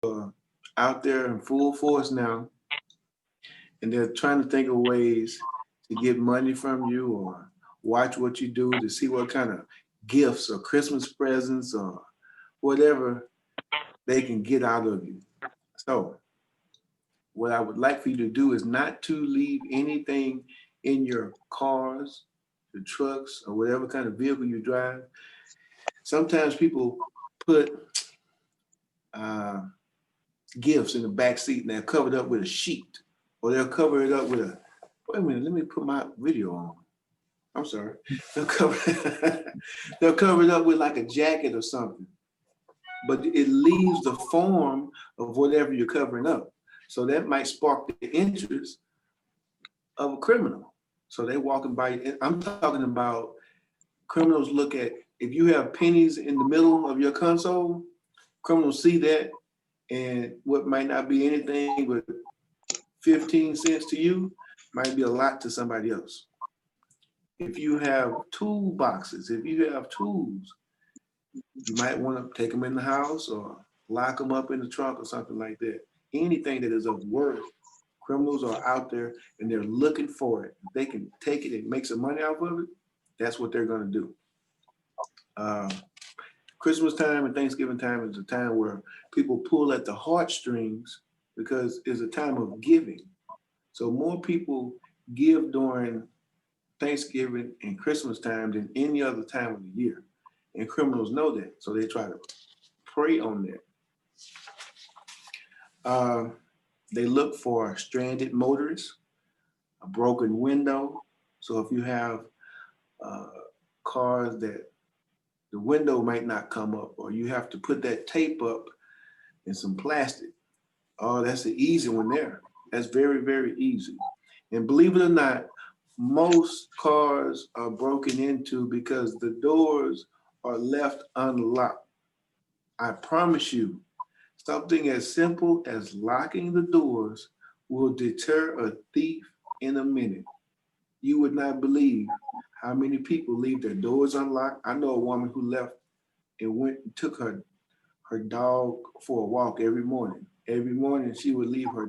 are out there in full force now, and they're trying to think of ways to get money from you or watch what you do to see what kind of gifts or Christmas presents or whatever they can get out of you. So, what I would like for you to do is not to leave anything in your cars, your trucks, or whatever kind of vehicle you drive. Sometimes people put uh, gifts in the back seat and they're covered up with a sheet, or they'll cover it up with a. Wait a minute, let me put my video on. I'm sorry. They'll cover, they'll cover it up with like a jacket or something, but it leaves the form of whatever you're covering up. So that might spark the interest of a criminal. So they're walking by. I'm talking about criminals look at, if you have pennies in the middle of your console, criminals see that, and what might not be anything but 15 cents to you might be a lot to somebody else. If you have toolboxes, if you have tools, you might want to take them in the house or lock them up in the trunk or something like that. Anything that is of worth, criminals are out there and they're looking for it. If they can take it and make some money off of it, that's what they're going to do. Uh, Christmas time and Thanksgiving time is a time where people pull at the heartstrings because it's a time of giving. So more people give during Thanksgiving and Christmas time than any other time of the year. And criminals know that, so they try to prey on that. They look for stranded motorists, a broken window. So if you have cars that the window might not come up, or you have to put that tape up in some plastic. Oh, that's the easy one there. That's very, very easy. And believe it or not, most cars are broken into because the doors are left unlocked. I promise you, something as simple as locking the doors will deter a thief in a minute. You would not believe how many people leave their doors unlocked. I know a woman who left and went and took her dog for a walk every morning. Every morning she would leave her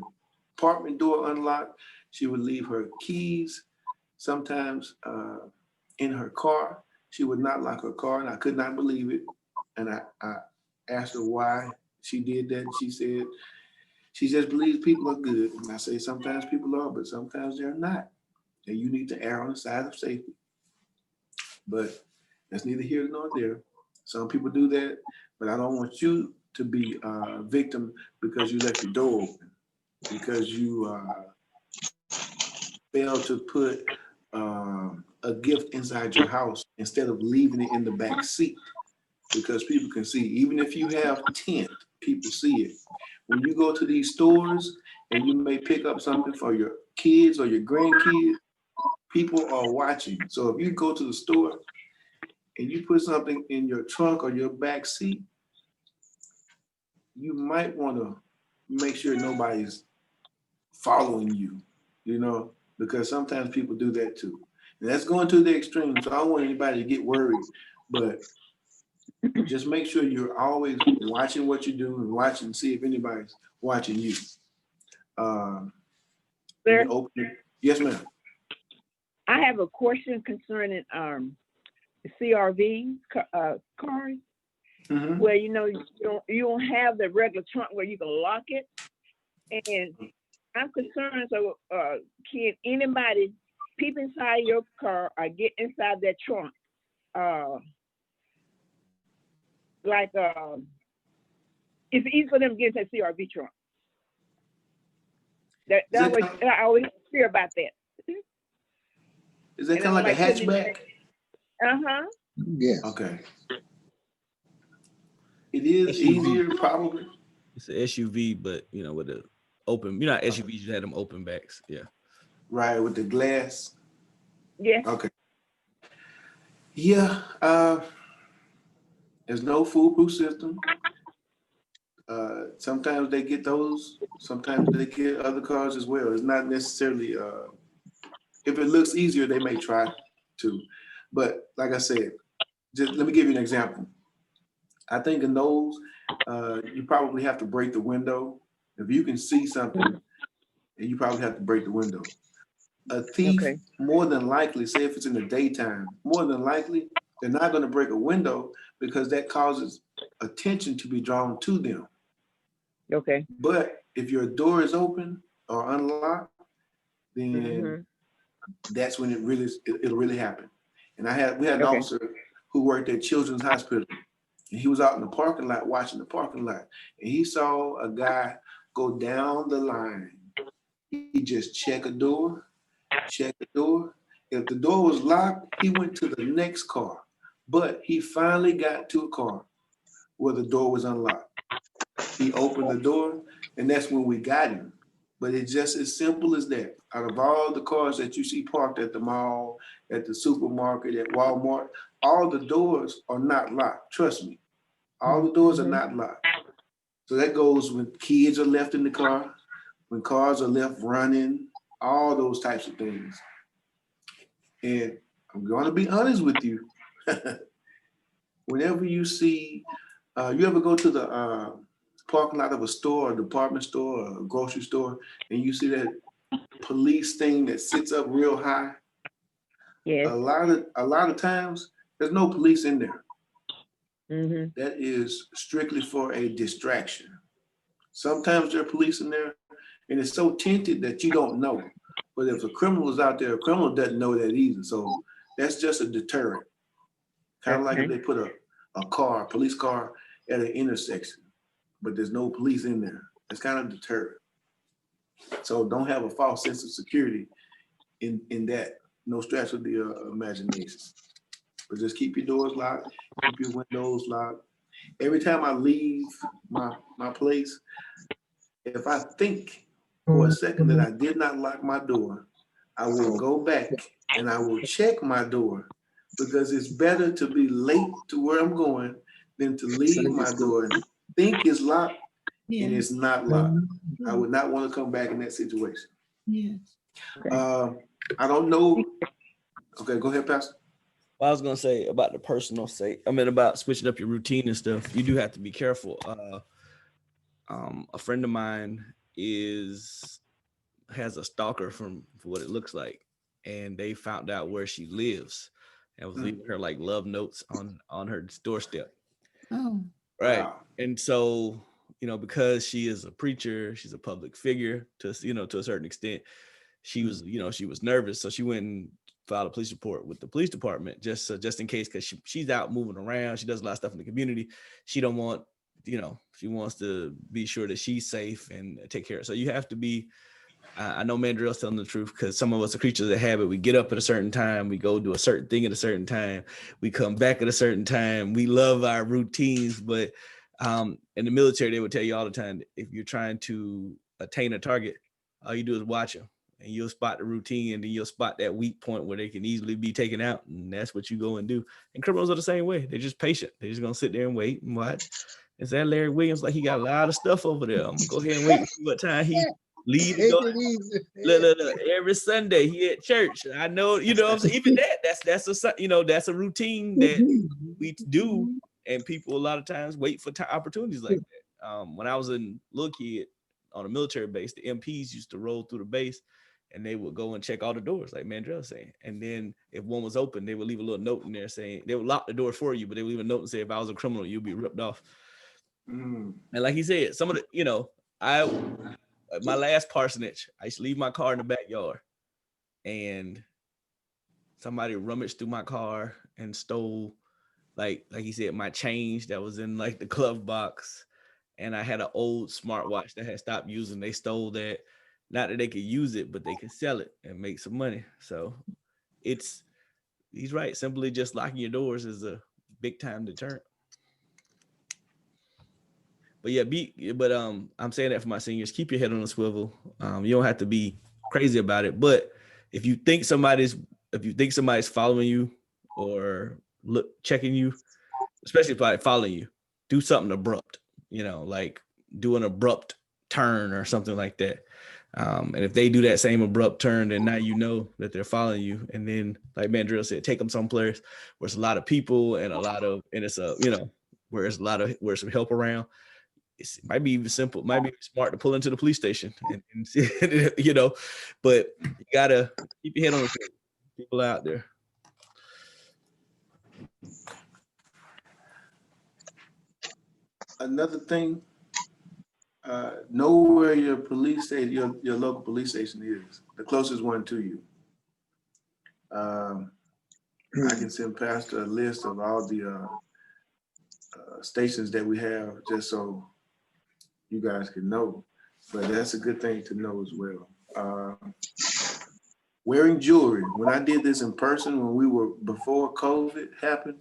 apartment door unlocked. She would leave her keys sometimes in her car. She would not lock her car, and I could not believe it. And I asked her why she did that. And she said she just believes people are good. And I say sometimes people are, but sometimes they're not. And you need to err on the side of safety. But that's neither here nor there. Some people do that, but I don't want you to be a victim because you left your door open, because you failed to put a gift inside your house instead of leaving it in the back seat, because people can see. Even if you have tint, people see it. When you go to these stores and you may pick up something for your kids or your grandkids, people are watching. So if you go to the store and you put something in your trunk or your back seat, you might want to make sure nobody's following you, because sometimes people do that too. And that's going to the extreme. So I don't want anybody to get worried, but just make sure you're always watching what you do and watching, see if anybody's watching you. Sir, Yes, ma'am. I have a question concerning CRV cars, where you don't have the regular trunk where you can lock it, and I'm concerned. So, can anybody peep inside your car or get inside that trunk? Like, it's easy for them to get into CRV trunk. I always fear about that. Is that kind of like a hatchback? Yeah. Okay. It is SUV. Easier, probably. It's an SUV, but with the open. SUVs, you had them open backs. Yeah. Right, with the glass. Yeah. Okay. Yeah. There's no foolproof system. Sometimes they get those. Sometimes they get other cars as well. It's not necessarily. If it looks easier, they may try to. But like I said, just let me give you an example. I think in those, you probably have to break the window. If you can see something, you probably have to break the window. A thief, Okay. more than likely, say if it's in the daytime, more than likely, they're not going to break a window because that causes attention to be drawn to them. Okay. But if your door is open or unlocked, then Mhm. that's when it'll really happen. And we had an Okay. officer who worked at Children's Hospital, and he was out in the parking lot watching the parking lot, and he saw a guy go down the line. He just check the door. If the door was locked, he went to the next car. But he finally got to a car where the door was unlocked. He opened the door, and that's when we got him. But it's just as simple as that. Out of all the cars that you see parked at the mall, at the supermarket, at Walmart, all the doors are not locked. Trust me, all the doors are Mhm. not locked. So that goes when kids are left in the car, when cars are left running, all those types of things. And I'm going to be honest with you. Whenever you see, you ever go to the parking lot of a store, a department store, or a grocery store, and you see that police thing that sits up real high? Yes. A lot of times, there's no police in there. Mhm. That is strictly for a distraction. Sometimes there are police in there, and it's so tinted that you don't know. But if a criminal is out there, a criminal doesn't know that either. So that's just a deterrent. Kind of like if Okay. they put a police car at an intersection, but there's no police in there. It's kind of deterrent. So don't have a false sense of security in that. No stretch of the imagination. But just keep your doors locked, keep your windows locked. Every time I leave my place, if I think for a second that I did not lock my door, I will go back and I will check my door, because it's better to be late to where I'm going than to leave my door and think it's locked and Yeah. it's not locked. I would not want to come back in that situation. Yes. Uh, I don't know. Okay, go ahead, Pastor. Well, I was gonna say about the personal sake. I mean, about switching up your routine and stuff. You do have to be careful. A friend of mine has a stalker from what it looks like, and they found out where she lives, and was leaving her like love notes on her doorstep. Oh. Right, Wow. and so because she is a preacher, she's a public figure to a certain extent. She was she was nervous, so she went and filed a police report with the police department just in case, because she's out moving around. She does a lot of stuff in the community. She don't want she wants to be sure that she's safe and take care of. So you have to be. I know Mandrell's telling the truth, because some of us are creatures of habit. We get up at a certain time, we go do a certain thing at a certain time, we come back at a certain time. We love our routines, but in the military, they would tell you all the time, if you're trying to attain a target, all you do is watch them, and you'll spot the routine, and then you'll spot that weak point where they can easily be taken out, and that's what you go and do. And criminals are the same way. They're just patient. They're just gonna sit there and wait and watch. Is that Larry Williams? Like, he got a lot of stuff over there. I'm gonna go ahead and wait and see what time he leave to go. Look, every Sunday he at church. I know, what I'm saying? Even that's a routine that we do, and people a lot of times wait for opportunities like that. When I was a little kid on a military base, the MPs used to roll through the base, and they would go and check all the doors, like Mandrell saying. And then if one was open, they would leave a little note in there saying, they would lock the door for you, but they would leave a note and say, if I was a criminal, you'd be ripped off. And like he said, some of the, my last parsonage, I used to leave my car in the backyard, and somebody rummaged through my car and stole, like he said, my change that was in like the glove box. And I had an old smartwatch that had stopped using. They stole that. Not that they could use it, but they could sell it and make some money. So he's right. Simply just locking your doors is a big time deterrent. But yeah, I'm saying that for my seniors, keep your head on a swivel. You don't have to be crazy about it. But if you think somebody's following you or checking you, especially if following you, do something abrupt, like do an abrupt turn or something like that. And if they do that same abrupt turn, then now you know that they're following you. And then, like Mandrell said, take them someplace where it's a lot of people and it's where there's where's some help around. It might be even simple, might be smart to pull into the police station and see, you know, but you gotta keep your head on the swivel. People out there. Another thing, know where your police station, your local police station is, the closest one to you. I can send Pastor a list of all the stations that we have, just so you guys can know. But that's a good thing to know as well. Wearing jewelry. When I did this in person, when we were before COVID happened,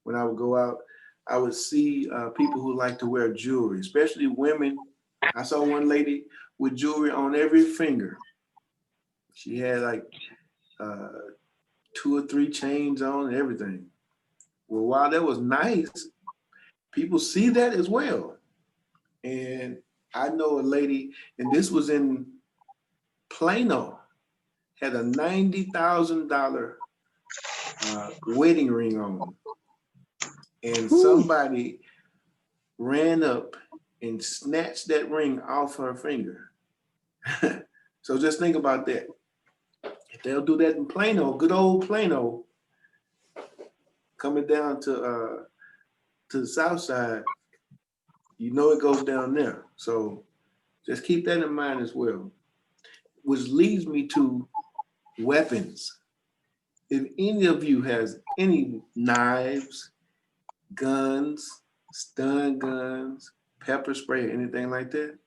when I would go out, I would see people who like to wear jewelry, especially women. I saw one lady with jewelry on every finger. She had like 2 or 3 chains on and everything. Well, while that was nice, people see that as well. And I know a lady, and this was in Plano, had a $90,000 wedding ring on. And somebody ran up and snatched that ring off her finger. So just think about that. If they'll do that in Plano, good old Plano, coming down to the south side, you know it goes down there. So just keep that in mind as well. Which leads me to weapons. If any of you has any knives, guns, stun guns, pepper spray, anything like that,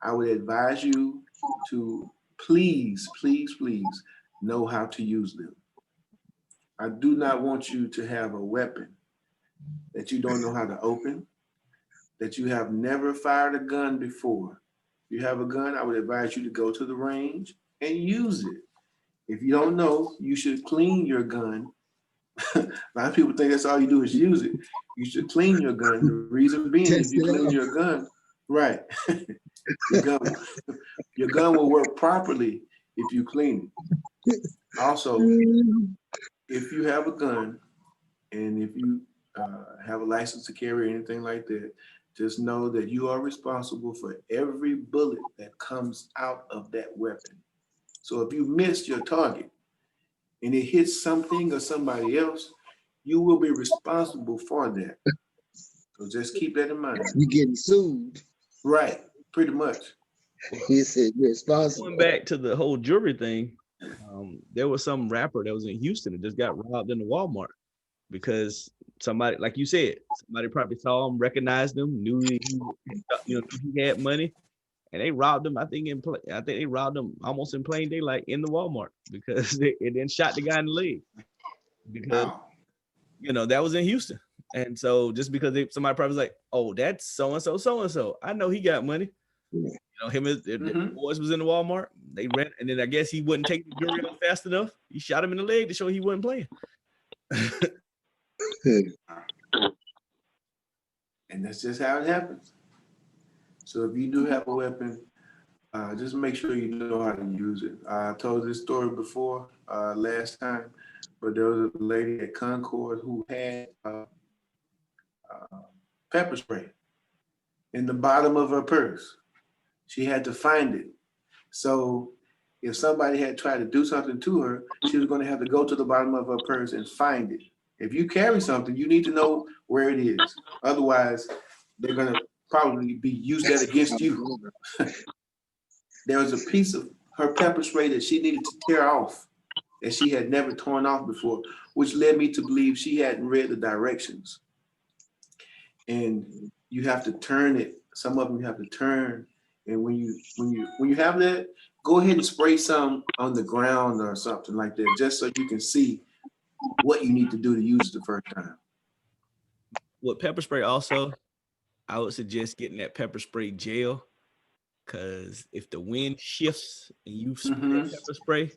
I would advise you to please, please, please know how to use them. I do not want you to have a weapon that you don't know how to open, that you have never fired a gun before. If you have a gun, I would advise you to go to the range and use it. If you don't know, you should clean your gun. A lot of people think that's all you do is use it. You should clean your gun. The reason being, if you clean your gun, right, your gun will work properly if you clean it. Also, if you have a gun and if you have a license to carry or anything like that, just know that you are responsible for every bullet that comes out of that weapon. So if you miss your target and it hits something or somebody else, you will be responsible for that. So just keep that in mind. You're getting sued. Right, pretty much. He said you're responsible. Going back to the whole jewelry thing, there was some rapper that was in Houston that just got robbed in the Walmart because somebody, like you said, somebody probably saw him, recognized him, knew he had money, and they robbed him. I think they robbed him almost in plain daylight in the Walmart because it then shot the guy in the leg because that was in Houston. And so just because somebody probably was like, oh, that's so and so, I know he got money. Him and the boys was in the Walmart. They ran, and then I guess he wouldn't take the jewelry off fast enough. He shot him in the leg to show he wasn't playing. And that's just how it happens. So if you do have a weapon, just make sure you know how to use it. I told this story before last time, but there was a lady at Concord who had pepper spray in the bottom of her purse. She had to find it. So if somebody had tried to do something to her, she was going to have to go to the bottom of her purse and find it. If you carry something, you need to know where it is. Otherwise, they're going to probably use that against you. There was a piece of her pepper spray that she needed to tear off that she had never torn off before, which led me to believe she hadn't read the directions. And you have to turn it. Some of them you have to turn. And when you have that, go ahead and spray some on the ground or something like that, just so you can see what you need to do to use it the first time. With pepper spray also, I would suggest getting that pepper spray gel, because if the wind shifts and you spray pepper spray,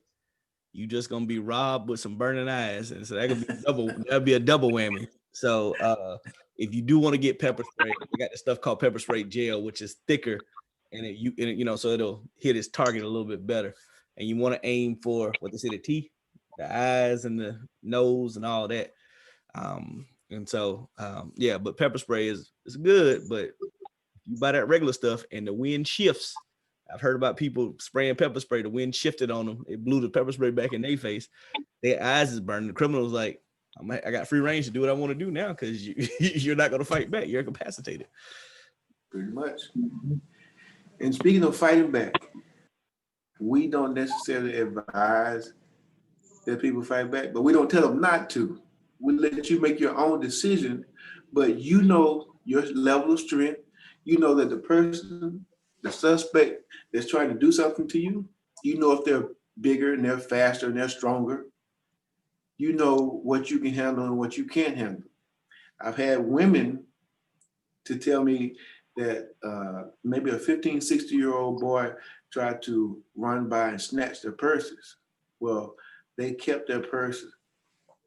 you just gonna be robbed with some burning eyes, and so that could be that'd be a double whammy. So if you do want to get pepper spray, we got this stuff called pepper spray gel, which is thicker, and so it'll hit its target a little bit better. And you want to aim for what they say, the eyes and the nose and all that. And so, yeah, but pepper spray is good, but you buy that regular stuff and the wind shifts. I've heard about people spraying pepper spray, the wind shifted on them. It blew the pepper spray back in their face. Their eyes is burning. The criminal's like, I got free range to do what I want to do now because you're not going to fight back. You're incapacitated. Pretty much. And speaking of fighting back, we don't necessarily advise that people fight back, but we don't tell them not to. We let you make your own decision, but you know your level of strength. You know that the person, the suspect that's trying to do something to you, you know if they're bigger and they're faster and they're stronger. You know what you can handle and what you can't handle. I've had women to tell me that maybe a 15, 60-year-old boy tried to run by and snatch their purses. Well, they kept their purses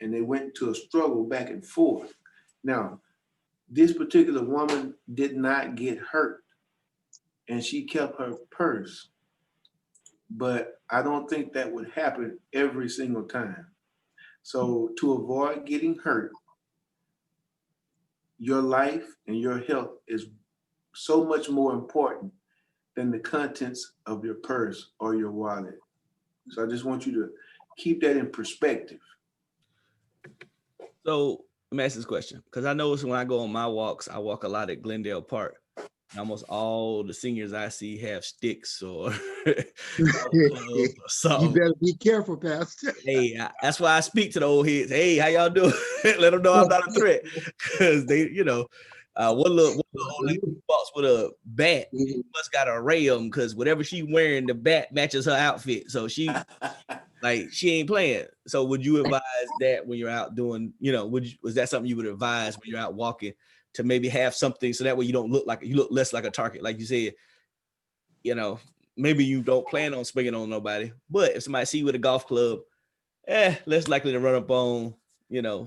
and they went to a struggle back and forth. Now, this particular woman did not get hurt and she kept her purse, but I don't think that would happen every single time. So to avoid getting hurt, your life and your health is so much more important than the contents of your purse or your wallet. So I just want you to keep that in perspective. So let me ask this question, because I notice when I go on my walks, I walk a lot at Glendale Park. And almost all the seniors I see have sticks or, or something. You better be careful, Pastor. Hey, that's why I speak to the old heads. Hey, how y'all doing? Let them know I'm not a threat, because they, one little old lady walks with a bat. Must got a ray on because whatever she wearing, the bat matches her outfit. So she ain't playing. So would you advise that when you're out doing, was that something you would advise when you're out walking to maybe have something so that way you look less like a target, like you said, maybe you don't plan on swinging on nobody, but if somebody see you with a golf club, less likely to run up on,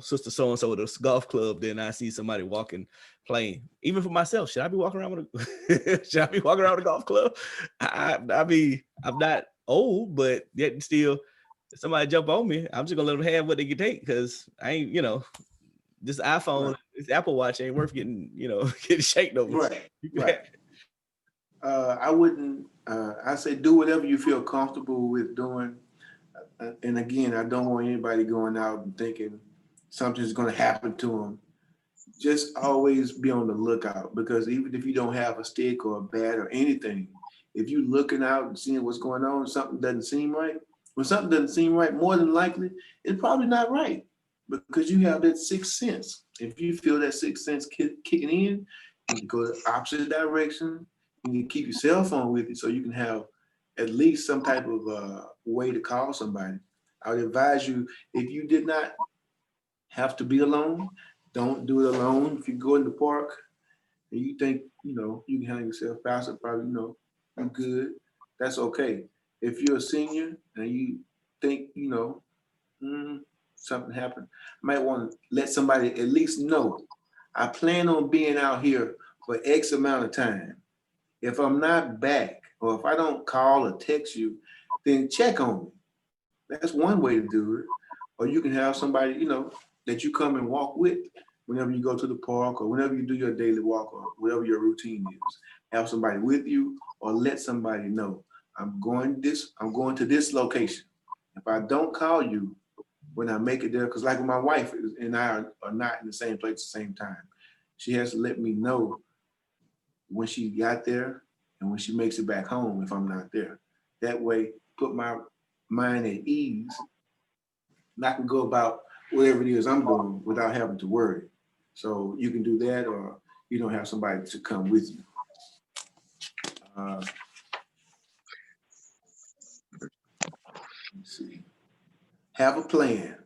sister so-and-so with a golf club than I see somebody walking, playing. Even for myself, should I be walking around with a golf club? I'm not old, but yet still, if somebody jump on me, I'm just gonna let them have what they can take, because I ain't, this iPhone, right. This Apple Watch ain't worth getting, getting shaken over. Right. I wouldn't, I say do whatever you feel comfortable with doing. And again, I don't want anybody going out and thinking something's going to happen to them. Just always be on the lookout, because even if you don't have a stick or a bat or anything, if you're looking out and seeing what's going on, something doesn't seem right. When something doesn't seem right, more than likely, it's probably not right, because you have that sixth sense. If you feel that sixth sense kicking in, you can go the opposite direction. You can keep your cell phone with you so you can have at least some type of way to call somebody. I would advise you, if you did not have to be alone, don't do it alone. If you go in the park and you think, you can handle yourself faster, probably, you're good, that's okay. If you're a senior and you think, something happened, you might want to let somebody at least know, I plan on being out here for X amount of time. If I'm not back, or if I don't call or text you, then check on me. That's one way to do it. Or you can have somebody, that you come and walk with whenever you go to the park or whenever you do your daily walk or whatever your routine is. Have somebody with you, or let somebody know, I'm going to this location. If I don't call you when I make it there, because like my wife and I are not in the same place at the same time. She has to let me know when she got there and when she makes it back home if I'm not there. That way, put my mind at ease, and I can go about whatever it is I'm doing without having to worry. So you can do that, or you don't have somebody to come with you. Let's see. Have a plan.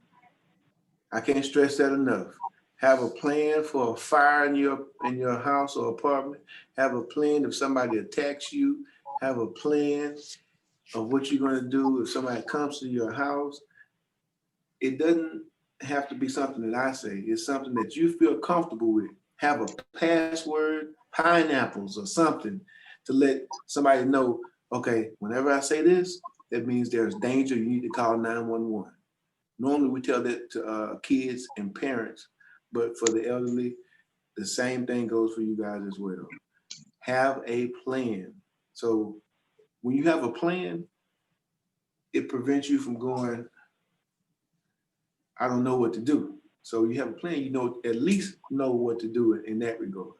I can't stress that enough. Have a plan for a fire in your house or apartment. Have a plan if somebody attacks you. Have a plan of what you're going to do if somebody comes to your house. It doesn't have to be something that I say. It's something that you feel comfortable with. Have a password, pineapples or something, to let somebody know, okay, whenever I say this, that means there's danger. You need to call 911. Normally we tell that to kids and parents, but for the elderly, the same thing goes for you guys as well. Have a plan. So when you have a plan, it prevents you from going, I don't know what to do. So you have a plan, you know, at least know what to do in that regard.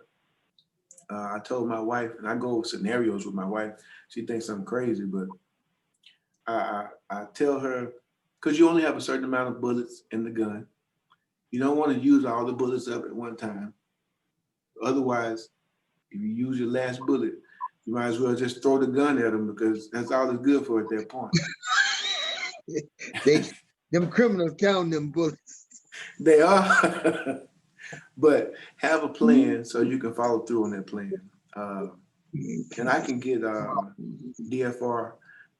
I told my wife, and I go over scenarios with my wife. She thinks I'm crazy, but I tell her, because you only have a certain amount of bullets in the gun. You don't want to use all the bullets up at one time. Otherwise, if you use your last bullet, you might as well just throw the gun at them because that's all it's good for at that point. Them criminals counting them bullets. They are. But have a plan so you can follow through on that plan. And I can get DFR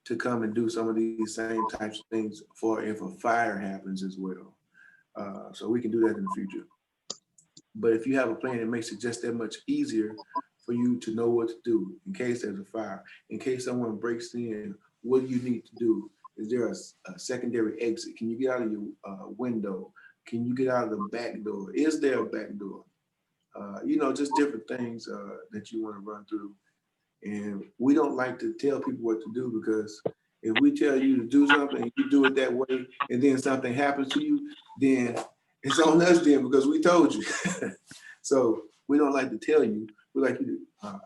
to come and do some of these same types of things for if a fire happens as well. So we can do that in the future. But if you have a plan, it makes it just that much easier for you to know what to do in case there's a fire, in case someone breaks in. What do you need to do? Is there a secondary exit? Can you get out of your window? Can you get out of the back door? Is there a back door? You know, just different things that you want to run through. And we don't like to tell people what to do because if we tell you to do something and you do it that way and then something happens to you, then it's on us then because we told you. So we don't like to tell you. We like you to,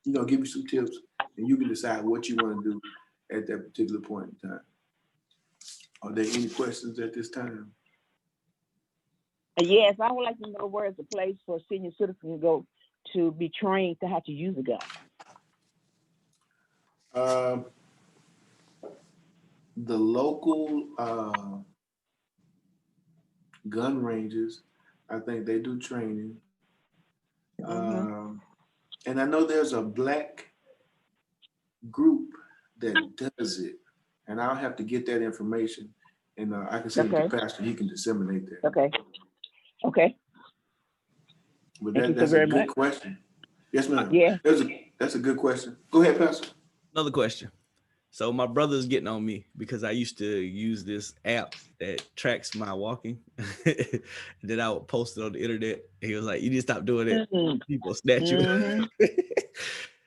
you know, give you some tips and you can decide what you want to do at that particular point in time. Are there any questions at this time? Yes, I would like to know where is the place for senior citizens to go to be trained to how to use a gun. The local gun ranges, I think they do training. And I know there's a Black group that does it. And I'll have to get that information and I can send it to Pastor. He can disseminate that. Okay. But that's a good question. Yes, ma'am. Yeah. That's a good question. Go ahead, Pastor. Another question. So my brother's getting on me because I used to use this app that tracks my walking. And then I would post it on the internet. He was like, you need to stop doing it. People snatch you.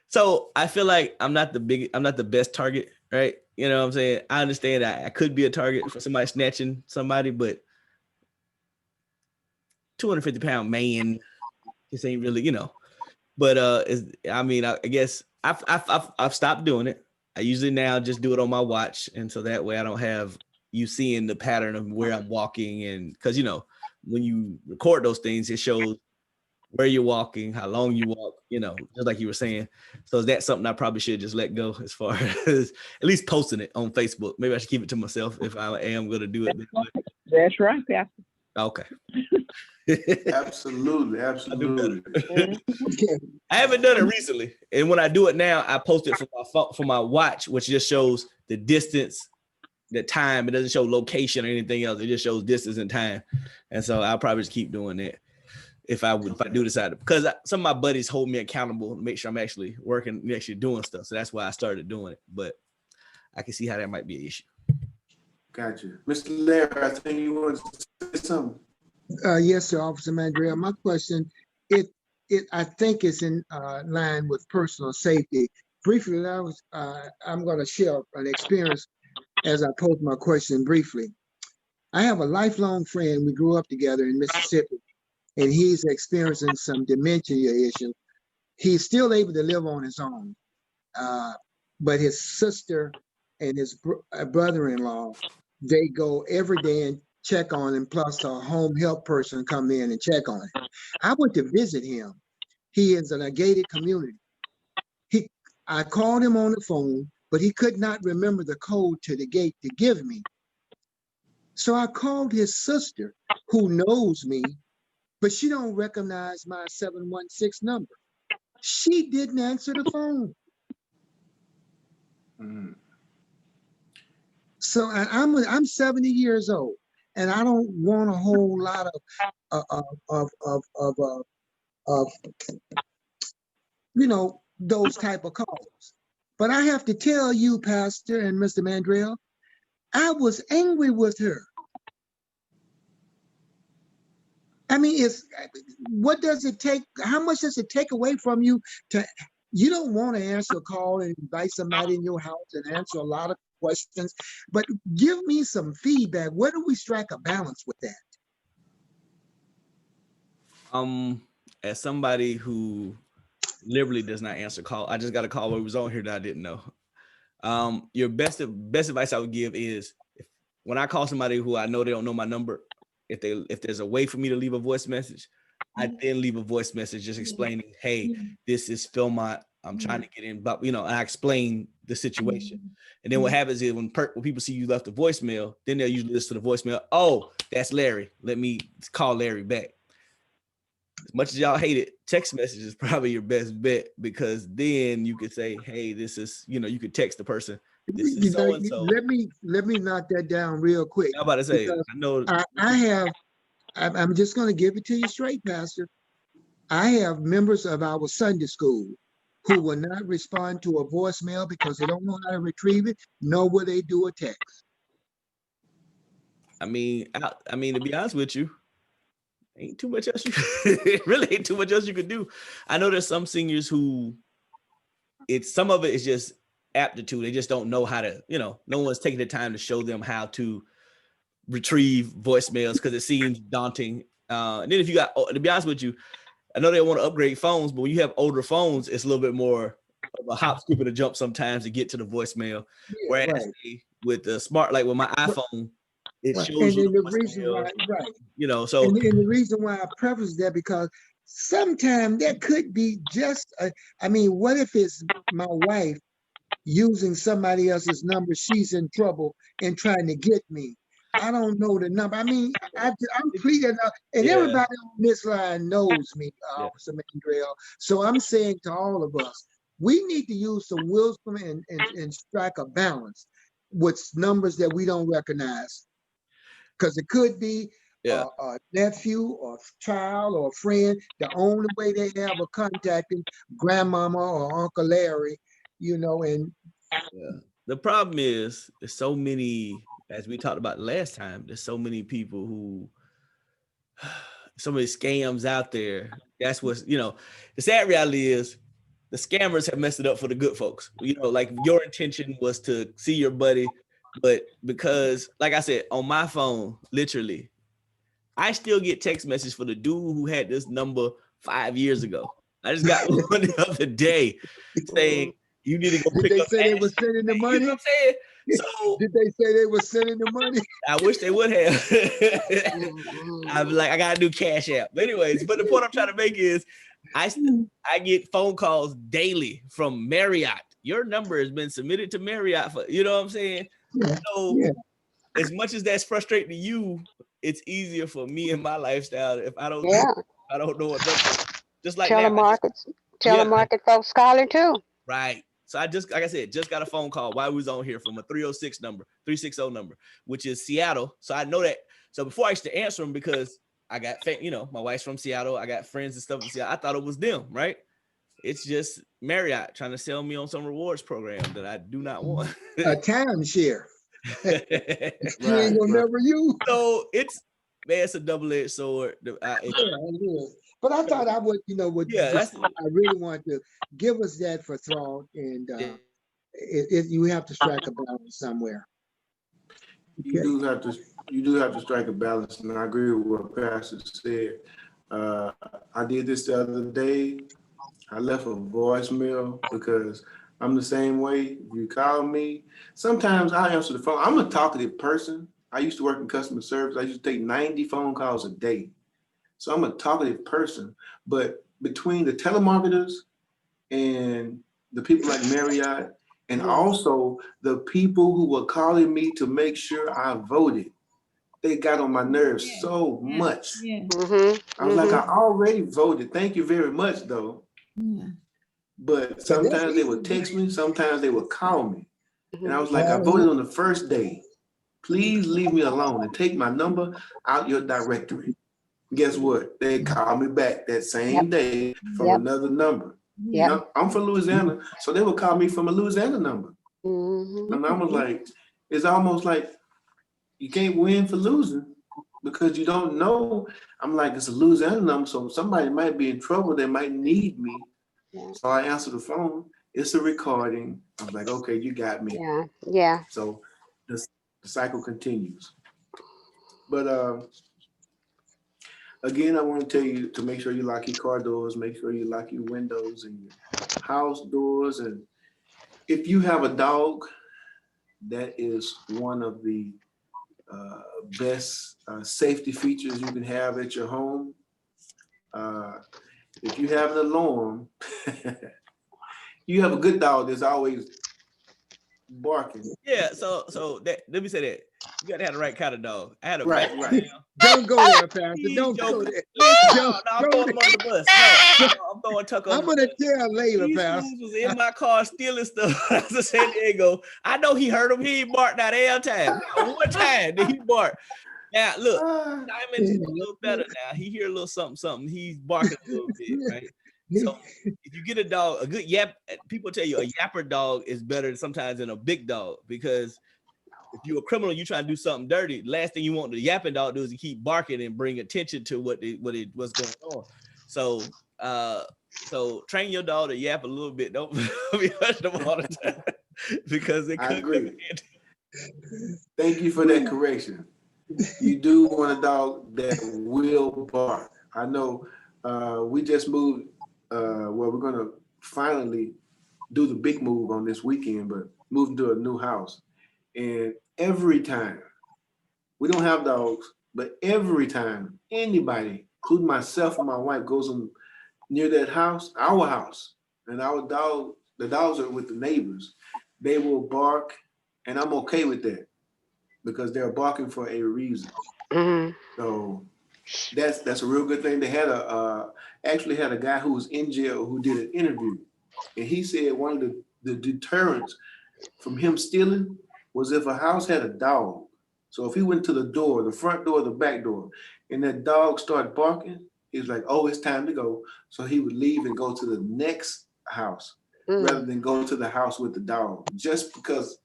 So I feel like I'm not the best target, right? You know what I'm saying? I understand I could be a target for somebody snatching somebody, but 250-pound man just ain't really, you know. But I guess I've stopped doing it. I usually now just do it on my watch, and so that way I don't have you seeing the pattern of where I'm walking, and because you know when you record those things, it shows where you're walking, how long you walk, you know, just like you were saying. So is that something I probably should just let go as far as at least posting it on Facebook? Maybe I should keep it to myself if I am going to do it. That's right, Pastor. Okay. Absolutely. I haven't done it recently, and when I do it now, I post it from my watch, which just shows the distance, the time. It doesn't show location or anything else. It just shows distance and time, and so I'll probably just keep doing that if I do decide to, because some of my buddies hold me accountable to make sure I'm actually working, actually doing stuff. So that's why I started doing it. But I can see how that might be an issue. Gotcha, Mr. Larry. I think you want to say something. Yes, sir, Officer Mandrell. My question, I think it's in line with personal safety. Briefly, I'm going to share an experience as I pose my question briefly. I have a lifelong friend. We grew up together in Mississippi, and he's experiencing some dementia issues. He's still able to live on his own, but his sister and his brother-in-law, they go every day and check on him, plus a home health person come in and check on him. I went to visit him. He is in a gated community. I called him on the phone, but he could not remember the code to the gate to give me. So I called his sister, who knows me, but she don't recognize my 716 number. She didn't answer the phone. So I'm 70 years old, and I don't want a whole lot of you know, those type of calls. But I have to tell you, Pastor and Mr. Mandrell, I was angry with her. I mean, what does it take? How much does it take away from you you don't want to answer a call and invite somebody in your house and answer a lot of questions, but give me some feedback. Where do we strike a balance with that? As somebody who literally does not answer call, I just got a call when we was on here that I didn't know. Your best advice I would give is when I call somebody who I know they don't know my number, if there's a way for me to leave a voice message, I then leave a voice message just explaining, hey, this is Philmont. I'm trying to get in, but and I explain the situation. And then what happens is when people see you left a voicemail, then they'll usually listen to the voicemail. Oh, that's Larry. Let me call Larry back. As much as y'all hate it, text message is probably your best bet, because then you could say, hey, this is, you could text the person. This is so and so. Let me knock that down real quick. I'm about to say, I know. I'm just going to give it to you straight, Pastor. I have members of our Sunday school who will not respond to a voicemail because they don't know how to retrieve it, nor will they do a text. I mean, to be honest with you, ain't too much else it really ain't too much else you could do. I know there's some seniors who some of it is just aptitude. They just don't know how to, no one's taking the time to show them how to retrieve voicemails because it seems daunting. And then if you got, to be honest with you, I know they want to upgrade phones, but when you have older phones, it's a little bit more of a hop, skip, and a jump sometimes to get to the voicemail. Yeah, whereas with the smart, like with my iPhone, it shows you the reason why, so and the reason why I preface that, because sometimes that could be just what if it's my wife using somebody else's number? She's in trouble and trying to get me. I don't know the number. I'm pretty enough, and everybody on this line knows me, Officer Mandrell. So I'm saying to all of us, we need to use some wisdom and strike a balance with numbers that we don't recognize. Because it could be a nephew or child or friend. The only way they have of contacting grandmama or Uncle Larry, and the problem is there's so many, as we talked about last time, there's so many people who, so many scams out there. That's what's, the sad reality is the scammers have messed it up for the good folks. Like your intention was to see your buddy, but because, like I said, on my phone, literally, I still get text messages for the dude who had this number 5 years ago. I just got one the other day saying, you need to go pick up. Did they say they were sending the money? You know what I'm saying? So did they say they were sending the money? I wish they would have. I'm like, I gotta do Cash App. But anyways, but the point I'm trying to make is I get phone calls daily from Marriott. Your number has been submitted to Marriott for, you know what I'm saying? So as much as that's frustrating to you, it's easier for me in my lifestyle if I don't know what number. Just like telemarket folks calling too. Right. So I just, like I said, just got a phone call while we was on here from a 360 number, which is Seattle. So I know that. So before I used to answer them, because I got, my wife's from Seattle. I got friends and stuff in Seattle. I thought it was them, right? It's just Marriott trying to sell me on some rewards program that I do not want. A timeshare. You ain't gonna never use. So it's a double-edged sword. But I thought I would, I really want to give us that for thought, and you have to strike a balance somewhere. You do have to strike a balance, and I agree with what Pastor said. I did this the other day. I left a voicemail because I'm the same way. If you call me, sometimes I answer the phone. I'm a talkative person. I used to work in customer service. I used to take 90 phone calls a day. So I'm a talkative person. But between the telemarketers and the people like Marriott, and also the people who were calling me to make sure I voted, they got on my nerves so much. I was like, I already voted. Thank you very much, though. But sometimes they would text me, sometimes they would call me. And I was like, I voted on the first day. Please leave me alone and take my number out your directory. Guess what? They called me back that same day from another number. I'm from Louisiana, so they would call me from a Louisiana number. And I was like, it's almost like you can't win for losing. because you don't know. I'm like, it's a Louisiana number, so somebody might be in trouble. They might need me. Yeah. So I answer the phone. It's a recording. I was like, okay, you got me. Yeah. Yeah. So the cycle continues. But again, I want to tell you to make sure you lock your car doors, make sure you lock your windows and your house doors. And if you have a dog, that is one of the best safety features you can have at your home. If you have an alarm, you have a good dog that's always barking. Yeah, so that, let me say that you gotta have the right kind of dog. I had a Right, black right. Spaniel. Don't go there, Pastor. He's Don't go joking. there. Listen, Don't no, I'm go throwing him there. under the bus. No, I'm throwing Tucker I'm under the gonna bus. tell later, These Pastor. fools was in my car stealing stuff out of San Diego. I know he heard him. He ain't barked out every time. Not one time did he bark. Now look, Simon's a little better now. He hear a little something. He's barking a little bit, right? So if you get a dog, a good yap, people tell you a yapper dog is better sometimes than a big dog, because if you're a criminal, you try to do something dirty. Last thing you want the yapping dog to do is to keep barking and bring attention to what's going on. So so train your dog to yap a little bit. Don't be hushing them all the time because it I could agree. come in. Thank you for that correction. You do want a dog that will bark. I know we just moved, well, we're gonna finally do the big move on this weekend, but moving to a new house. And every time, we don't have dogs, but every time anybody, including myself and my wife, goes on near that house, our house, and our dog, the dogs are with the neighbors, they will bark, and I'm okay with that because they're barking for a reason. Mhm. So that's a real good thing. They had actually had a guy who was in jail who did an interview, and he said one of the deterrents from him stealing was if a house had a dog. So if he went to the door, the front door, the back door, and that dog started barking, he was like, "Oh, it's time to go." So he would leave and go to the next house rather than go to the house with the dog, just because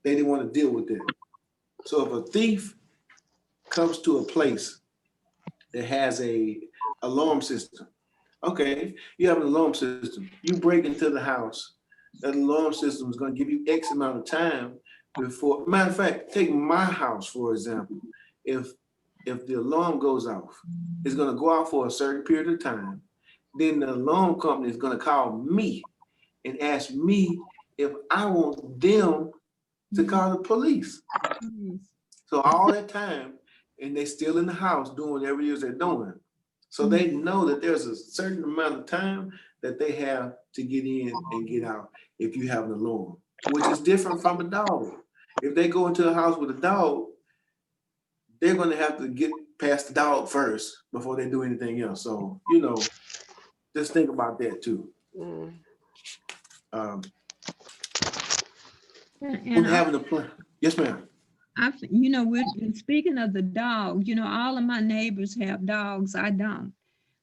they didn't want to deal with that. So if a thief comes to a place that has a alarm system, okay, you have an alarm system, you break into the house, that alarm system is going to give you X amount of time before. Matter of fact, take my house for example. If the alarm goes off, it's going to go off for a certain period of time. Then the alarm company is going to call me and ask me if I want them to call the police. So all that time, and they still in the house doing whatever it is they're doing. So they know that there's a certain amount of time that they have to get in and get out if you have an alarm, which is different from a dog. If they go into a house with a dog, they're going to have to get past the dog first before they do anything else. So, just think about that too. Mm. We're having a plan. Yes, ma'am. We're speaking of the dog, all of my neighbors have dogs. I don't.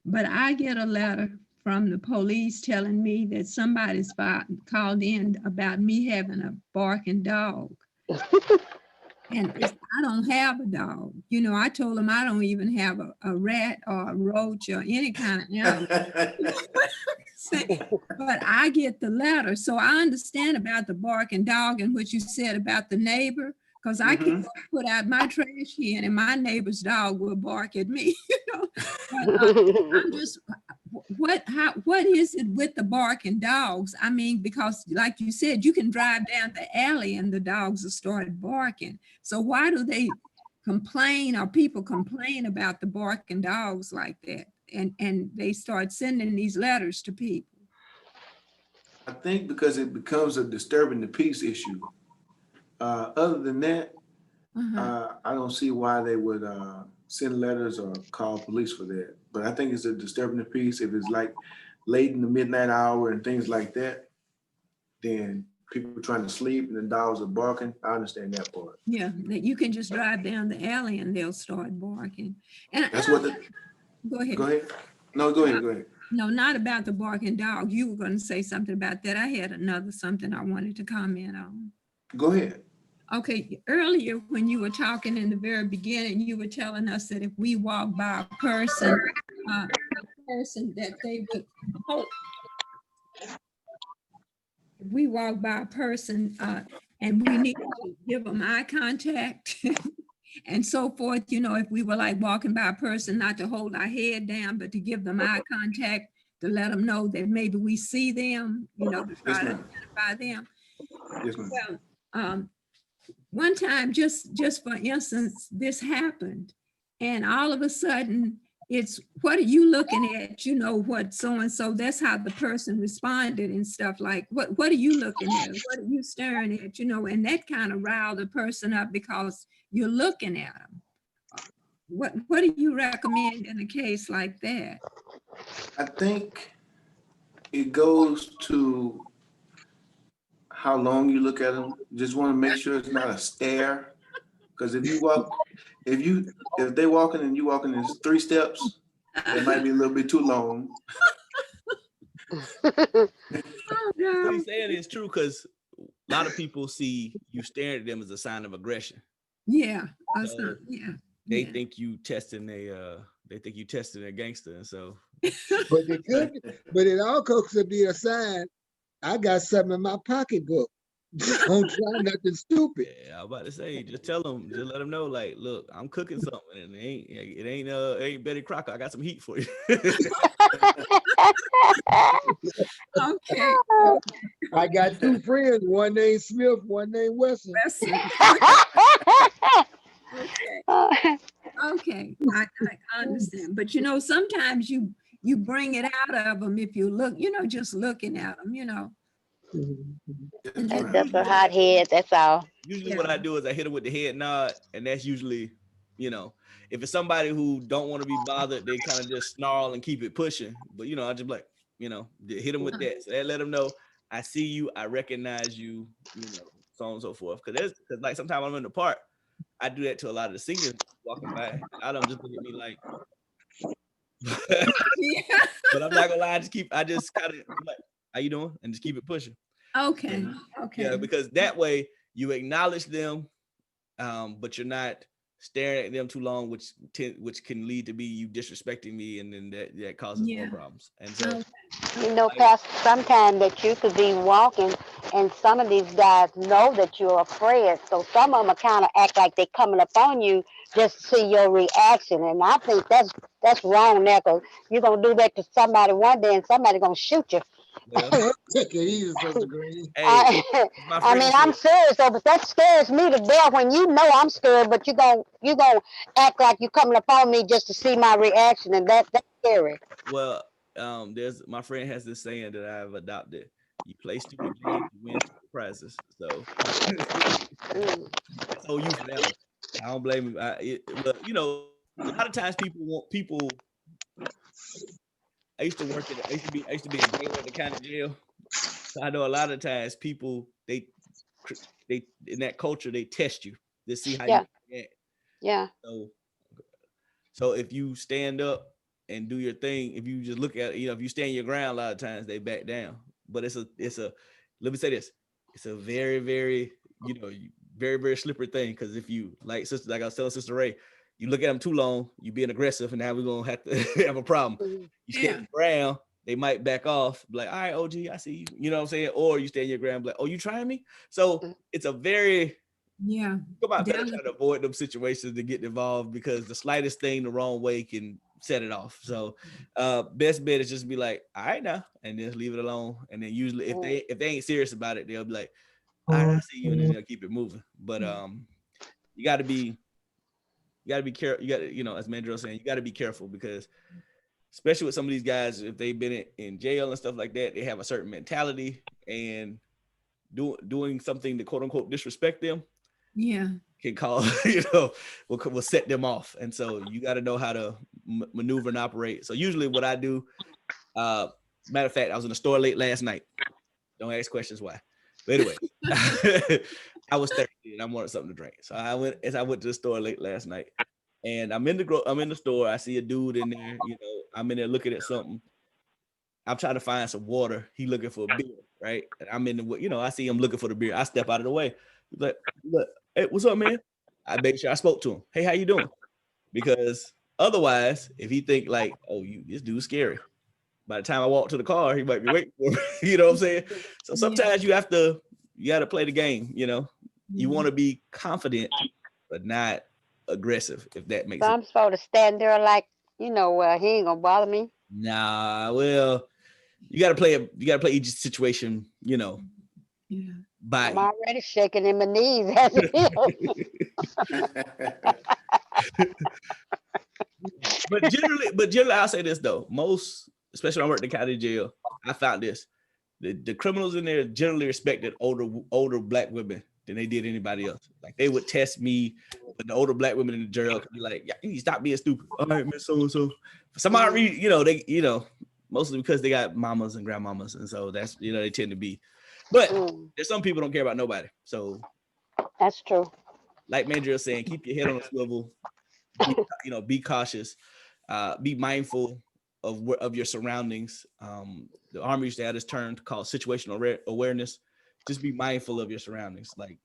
But I get a letter from the police telling me that somebody's called in about me having a barking dog. And I don't have a dog. I told them I don't even have a rat or a roach or any kind of animal. But I get the letter. So I understand about the barking dog and what you said about the neighbor, because I can't put out my trash can and my neighbor's dog will bark at me. But, I'm just, what is it with the barking dogs? I mean, because like you said, you can drive down the alley and the dogs will start barking. So why do they complain, or people complain about the barking dogs like that? And they start sending these letters to people. I think because it becomes a disturbing the peace issue. Other than that, I don't see why they would send letters or call police for that. But I think it's a disturbing the peace. If it's like late in the midnight hour and things like that, then people are trying to sleep and the dogs are barking. I understand that part. Yeah, that you can just drive down the alley and they'll start barking. That's what go ahead. Go ahead. No, go ahead. No, not about the barking dog. You were going to say something about that. I had something I wanted to comment on. Go ahead. Okay, earlier when you were talking in the very beginning, you were telling us that if we walk by a person that they would, oh, if we walk by a person and we need to give them eye contact and so forth, you know, if we were like walking by a person, not to hold our head down, but to give them eye contact, to let them know that maybe we see them, you know, to try Yes, to ma'am. identify them. Yes, ma'am. Well, one time, just for instance, this happened, and all of a sudden, it's what are you looking at? You know what so and so. That's how the person responded and stuff like what are you looking at? What are you staring at? You know, and that kind of riled the person up because you're looking at them. What do you recommend in a case like that? I think it goes to how long you look at them. Just want to make sure it's not a stare. Because if they walking and you walking in 3 steps, that might be a little bit too long. Oh, What no. he's saying is true, because a lot of people see you staring at them as a sign of aggression. Yeah. So Yeah. they Yeah. think you testing a gangster, and so But it also could be a sign, I got something in my pocketbook. Don't try nothing stupid. yeah, I was about to say, just tell them, just let them know, like, look, I'm cooking something, and it ain't Betty Crocker. I got some heat for you. Okay. I got 2 friends, one named Smith, one named Wesson. Listen. Okay. Okay, I understand, but you know, sometimes you bring it out of them if you look, you know, just looking at them, you know. And Yes, That's ma'am. just a hot head, that's all. Usually Yeah. what I do is I hit them with the head nod, and that's usually, you know, if it's somebody who don't want to be bothered, they kind of just snarl and keep it pushing. But you know, I just like, you know, hit them with that. So that let them know I see you, I recognize you, you know, so on and so forth. Because like sometimes I'm in the park, I do that to a lot of the seniors walking by. A lot of them just look at me like, Yeah. but I'm not gonna lie, I just kind of like, how you doing? And just keep it pushing. Okay, okay. Yeah, because that way you acknowledge them, but you're not staring at them too long, which can lead to be you disrespecting me, and then that causes more Yeah. problems. And so, Okay. You know, Pastor, sometimes that you could be walking and some of these guys know that you're afraid. So some of them kind of act like they coming up on you just to see your reaction. And I think that's wrong there, because you're going to do that to somebody one day and somebody going to shoot you. well, Take it easy, Sister Green. hey, my I friend mean, said, I'm serious though, but that scares me to death when you know I'm scared, but you gonna act like you coming upon me just to see my reaction, and that's scary. well, there's my friend has this saying that I've adopted: you play stupid games, you win stupid prizes. So Mm. that's all you for that one. I don't blame him. Well, you know, a lot of times people want people. I used to be in jail at the county jail. So I know a lot of times people they in that culture they test you to see how you Yeah, react. yeah. So if you stand up and do your thing, if you just look at it, you know, if you stand your ground, a lot of times they back down. But it's a let me say this, it's a very, very, you know, very, very slippery thing, because if you like I was telling Sister Ray, you look at them too long, you being aggressive, and now we're gonna have to have a problem. Mhm. You stand your ground, they might back off, be like, all right, OG, I see you. You know what I'm saying? Or you stand your ground, like, oh, you trying me? So it's a very Yeah. come out better Delicate. trying to avoid them situations to get involved, because the slightest thing the wrong way can set it off. So best bet is just be like, all right now, and just leave it alone. And then usually if they ain't serious about it, they'll be like, all right, I see you, and then they'll keep it moving. But you gotta be careful. You gotta, you know, as Mandrell saying, you gotta be careful, because especially with some of these guys, if they've been in jail and stuff like that, they have a certain mentality, and doing something to quote unquote disrespect them Yeah. can cause, you know, will set them off. And so you got to know how to maneuver and operate. So usually what I do, matter of fact, I was in the store late last night. Don't ask questions why. But anyway, I was thirsty and I wanted something to drink. So I went to the store late last night, and I'm in the store. I see a dude in there, you know, I'm in there looking at something. I'm trying to find some water. He looking for a beer, right? And I'm in the, you know, I see him looking for the beer. I step out of the way. Like, look, hey, what's up, man? I made sure I spoke to him. Hey, how you doing? Because otherwise, if he think like, oh, this dude's scary, by the time I walk to the car, he might be waiting for me. You know what I'm saying? So sometimes you got to play the game. You know, you want to be confident, but not aggressive. If that makes So sense. I'm supposed to stand there like, he ain't gonna bother me. Nah, well, you got to play it. You got to play each situation. Yeah. I'm By. already shaking in my knees as it is. But generally, I'll say this though. Most, especially when I worked in the county jail, I found this: the criminals in there generally respected older black women than they did anybody else. Like they would test me, but the older black women in the jail could be like, "Yeah, you stop being stupid." All right, Miss So and So. For some odd reason, they mostly because they got mamas and grandmamas, and so that's they tend to be. But there's some people don't care about nobody. So That's true. like Mandrell saying, keep your head on a swivel. Be cautious. Be mindful of your surroundings. The Army used to have this term called situational awareness. Just be mindful of your surroundings. Like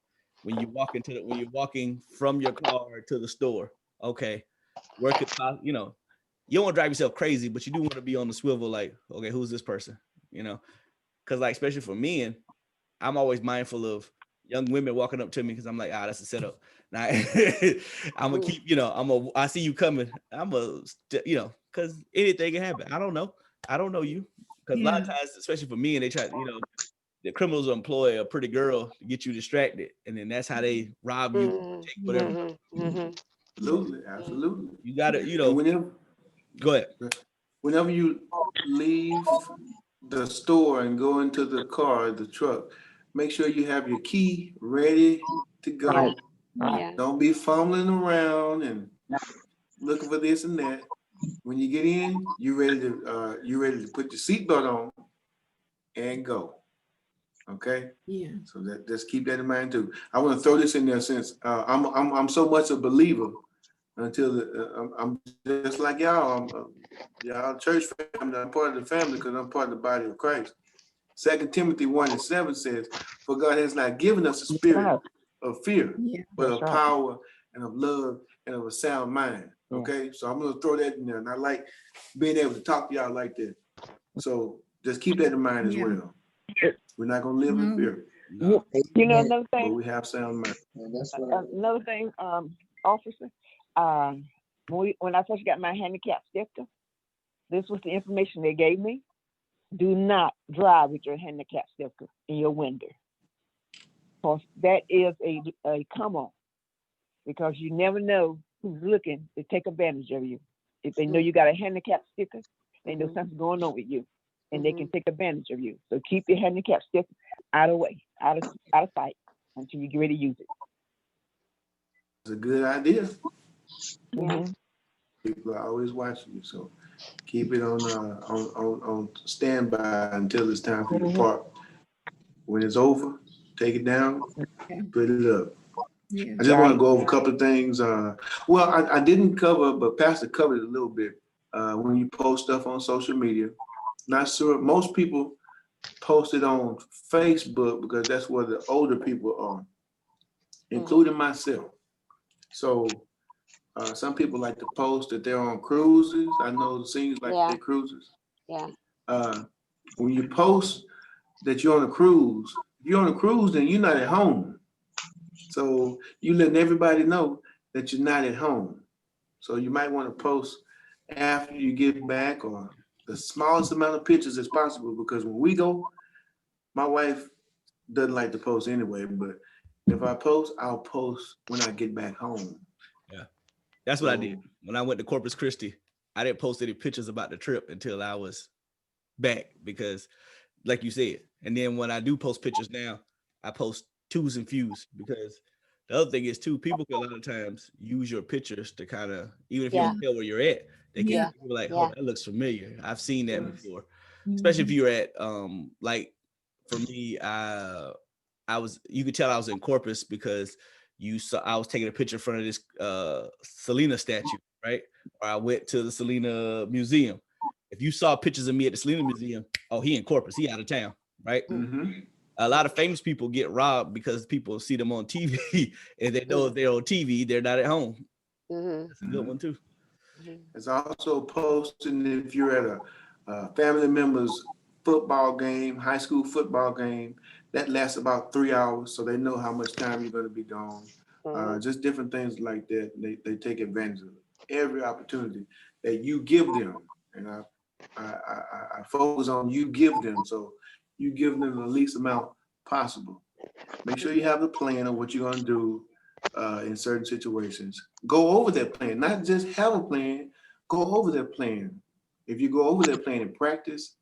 when you're walking from your car to the store. Okay, where could you don't want to drive yourself crazy, but you do want to be on the swivel. Like, okay, who's this person? Because like especially for men, I'm always mindful of young women walking up to me because I'm like, that's a setup. Now I'm gonna keep, I see you coming. Because anything can happen. I don't know you. Because a lot of times, especially for me, and they try, the criminals will employ a pretty girl to get you distracted, and then that's how they rob you, take whatever. Absolutely. You gotta, And go ahead. Whenever you leave the store and go into the car, the truck, make sure you have your key ready to go. Right. Yeah. Don't be fumbling around and looking for this and that. When you get in, you're ready to put your seatbelt on and go. Okay. Yeah. So just keep that in mind too. I want to throw this in there since I'm so much a believer until I'm just like y'all. Y'all church family. I'm part of the family because I'm part of the body of Christ. 2 Timothy 1:7 says, "For God has not given us a spirit of fear, but of power and of love and of a sound mind." Okay, so I'm gonna throw that in there, and I like being able to talk to y'all like that. So just keep that in mind as well. We're not gonna live in fear. No. Another But thing. we have sound mind. Another thing, officer. When I first got my handicap sticker, this was the information they gave me. Do not drive with your handicap sticker in your window, because that is a come on. Because you never know who's looking to take advantage of you. If they know you got a handicap sticker, they know something's going on with you, and they can take advantage of you. So keep your handicap sticker out of way, out of sight, until you get ready to use it. It's a good idea. Mm-hmm. People are always watching you, so keep it on standby until it's time for you to park. When it's over, take it down, put it up. I just want to go over a couple of things. Well, I didn't cover, but Pastor covered it a little bit. When you post stuff on social media, not sure most people post it on Facebook because that's where the older people are, including myself. So some people like to post that they're on cruises. I know it seems like they're cruises. Yeah. When you post that you're on a cruise, if you're on a cruise, then you're not at home. So you letting everybody know that you're not at home. So you might want to post after you get back or the smallest amount of pictures as possible, because when we go, my wife doesn't like to post anyway, but if I post, I'll post when I get back home. Yeah, that's what I did. When I went to Corpus Christi, I didn't post any pictures about the trip until I was back because, like you said, and then when I do post pictures now, I post twos and fews because the other thing is too, people can a lot of times use your pictures to kind of, even if you don't tell where you're at, they can be like, oh, that looks familiar. I've seen that before. Especially if you're at, like for me, you could tell I was in Corpus because I was taking a picture in front of this Selena statue, right? Or I went to the Selena Museum. If you saw pictures of me at the Selena Museum, oh, he in Corpus, he out of town, right? Mm-hmm. A lot of famous people get robbed because people see them on TV and they know if they're on TV, they're not at home. That's a good one too. It's also posting if you're at a family member's football game, high school football game, that lasts about 3 hours, so they know how much time you're going to be gone. Just different things like that. They take advantage of every opportunity that you give them, and I focus on you give them. So you give them the least amount possible. Make sure you have the plan of what you're going to do in certain situations. Go over that plan, not just have a plan. Go over that plan. If you go over that plan in practice,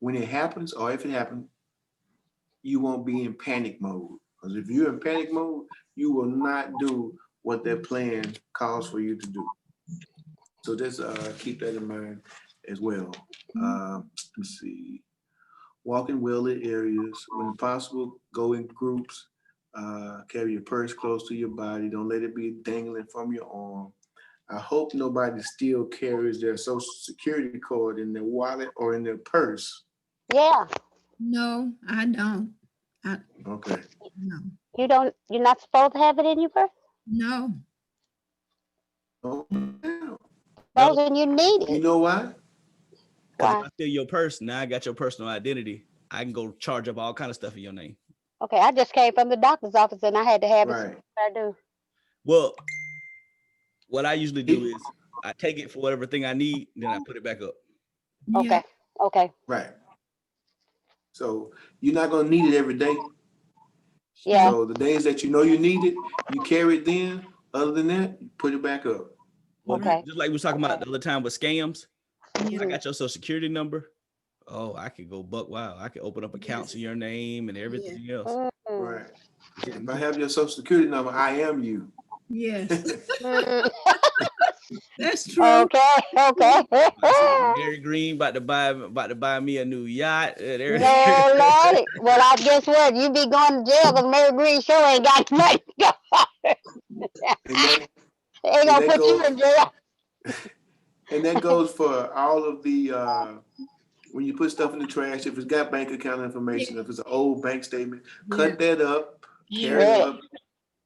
when it happens or if it happens, you won't be in panic mode. Because if you're in panic mode, you will not do what that plan calls for you to do. So just keep that in mind as well. Let's see. Walk in well-lit areas. When possible, go in groups. Carry your purse close to your body. Don't let it be dangling from your arm. I hope nobody still carries their social security card in their wallet or in their purse. Yeah. No, I don't. Okay. No. You're not supposed to have it in your purse? No. Oh, Those when you need you it. know why? Because if Why? I steal your purse, now I got your personal identity. I can go charge up all kind of stuff in your name. Okay, I just came from the doctor's office and I had to have it. Right. I do. Well, what I usually do is I take it for whatever thing I need, then I put it back up. Yeah. Okay. Okay. Right. So you're not gonna need it every day. Yeah. So the days that you know you need it, you carry it then. Other than that, you put it back up. Well, Okay. just like we was talking about the other time with scams, Yeah. I got your social security number. Oh, I could go buck wild. I could open up accounts in your name and everything else. Mm. Right. If I have your social security number, I am you. Yes. Mm. That's true. Okay. Okay. Mary Green about to buy me a new yacht. And everything. No, Lord. Well, I guess what? You be going to jail because Mary Green show ain't got money. Ain't gonna put you in jail. And that goes for all of the when you put stuff in the trash, if it's got bank account information, if it's an old bank statement, cut that up, carry it up.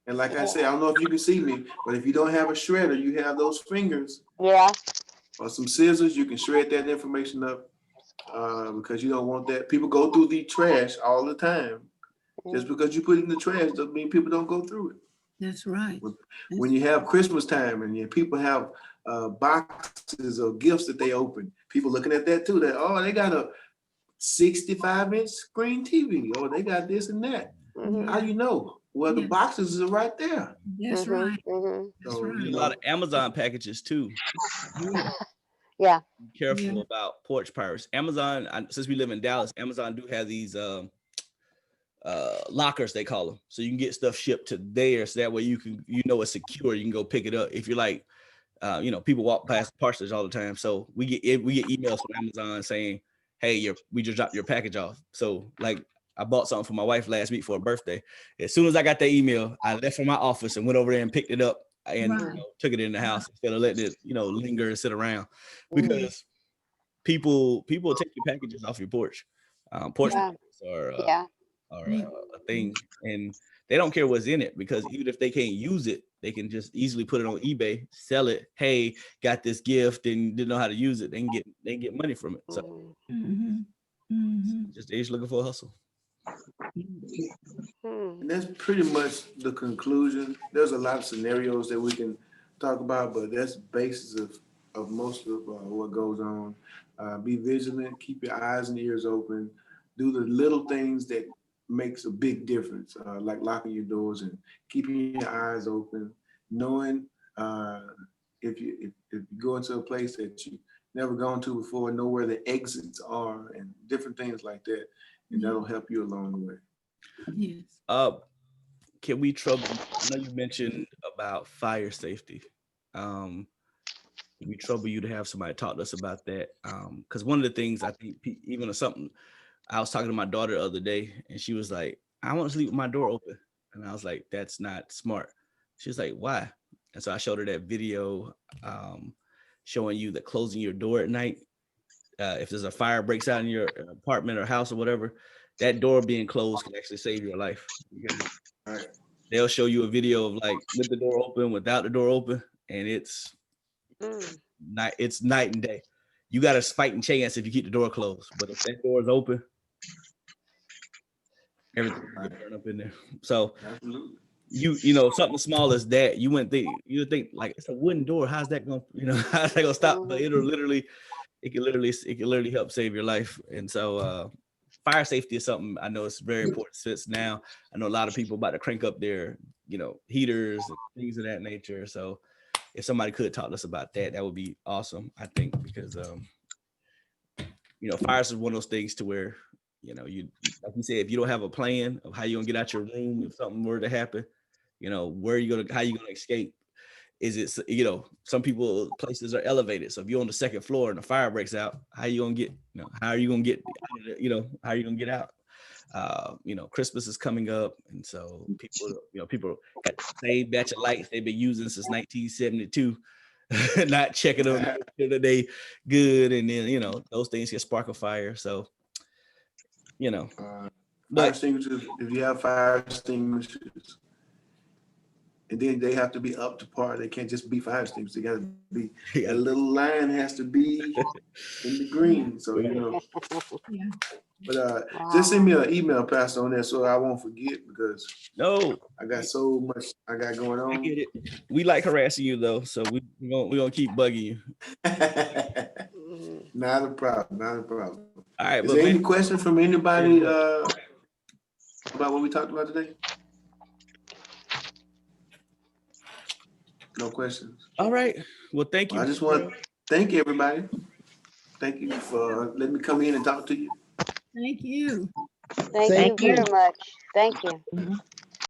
And like I said, I don't know if you can see me, but if you don't have a shredder, you have those fingers. Yeah. Or some scissors, you can shred that information up because you don't want that. People go through the trash all the time. Just because you put it in the trash doesn't mean people don't go through it. That's right. When you have Christmas time and people have boxes of gifts that they open, people looking at that too, that, oh, they got a 65-inch screen TV, or they got this and that. How do you know? Well, the boxes are right there. That's right. That's right. A lot of Amazon packages too. Yeah. Be careful about porch pirates. Amazon, since we live in Dallas, Amazon do have these lockers, they call them, so you can get stuff shipped to there, so that way you know it's secure. You can go pick it up. If you're like, people walk past parcels all the time, so we get emails from Amazon saying, hey, we just dropped your package off. So like, I bought something for my wife last week for her birthday. As soon as I got that email, I left from my office and went over there and picked it up and took it in the house instead of letting it linger and sit around, because people take your packages off your porch. Porch are a thing, and they don't care what's in it, because even if they can't use it, they can just easily put it on eBay, sell it. Hey, got this gift and didn't know how to use it. They can get money from it. So they're just looking for a hustle. And that's pretty much the conclusion. There's a lot of scenarios that we can talk about, but that's the basis of most of what goes on. Be vigilant, keep your eyes and ears open, do the little things that makes a big difference, like locking your doors and keeping your eyes open, knowing if you go into a place that you never gone to before, know where the exits are and different things like that, and that'll help you along the way. Yes. Can we trouble? I know you mentioned about fire safety. Can we trouble you to have somebody talk to us about that? Because one of the things I think, even something, I was talking to my daughter the other day, and she was like, I want to sleep with my door open. And I was like, that's not smart. She was like, why? And so I showed her that video showing you that closing your door at night, if there's a fire breaks out in your apartment or house or whatever, that door being closed can actually save your life. Right. They'll show you a video of like with the door open, without the door open, and it's night and day. You got a fighting chance if you keep the door closed, but if that door is open, everything will burn up in there. So Absolutely. you know, something small as that, you would think like, it's a wooden door. How's that gonna, how's that gonna stop? But it can literally help save your life. And so fire safety is something I know it's very important since now. I know a lot of people about to crank up their, heaters and things of that nature. So if somebody could talk to us about that, that would be awesome, I think, because fires is one of those things to where, you like you said, if you don't have a plan of how you're gonna get out your room if something were to happen, how you gonna escape? Is it, some places are elevated. So if you're on the second floor and the fire breaks out, how you gonna get, how are you gonna get, how are you gonna get out? Christmas is coming up, and so people got the same batch of lights they've been using since 1972, not checking them that they good, and then those things can spark a fire. So Fire but extinguishers, if you have fire extinguishers, and then they have to be up to par. They can't just be fire extinguishers. They got to be, a little line has to be in the green. So, Yeah. but just send me an email, Pastor, on that so I won't forget, because no, I got so much I got going I on. get it. We like harassing you though, so we gonna keep bugging you. Not a problem. Not a problem. All right, Is but there man, any questions from anybody about what we talked about today? No questions. all right. Well, thank you. Well, I just want to thank everybody. Thank you for letting me come in and talk to you. Thank you. Thank you very much. Thank you.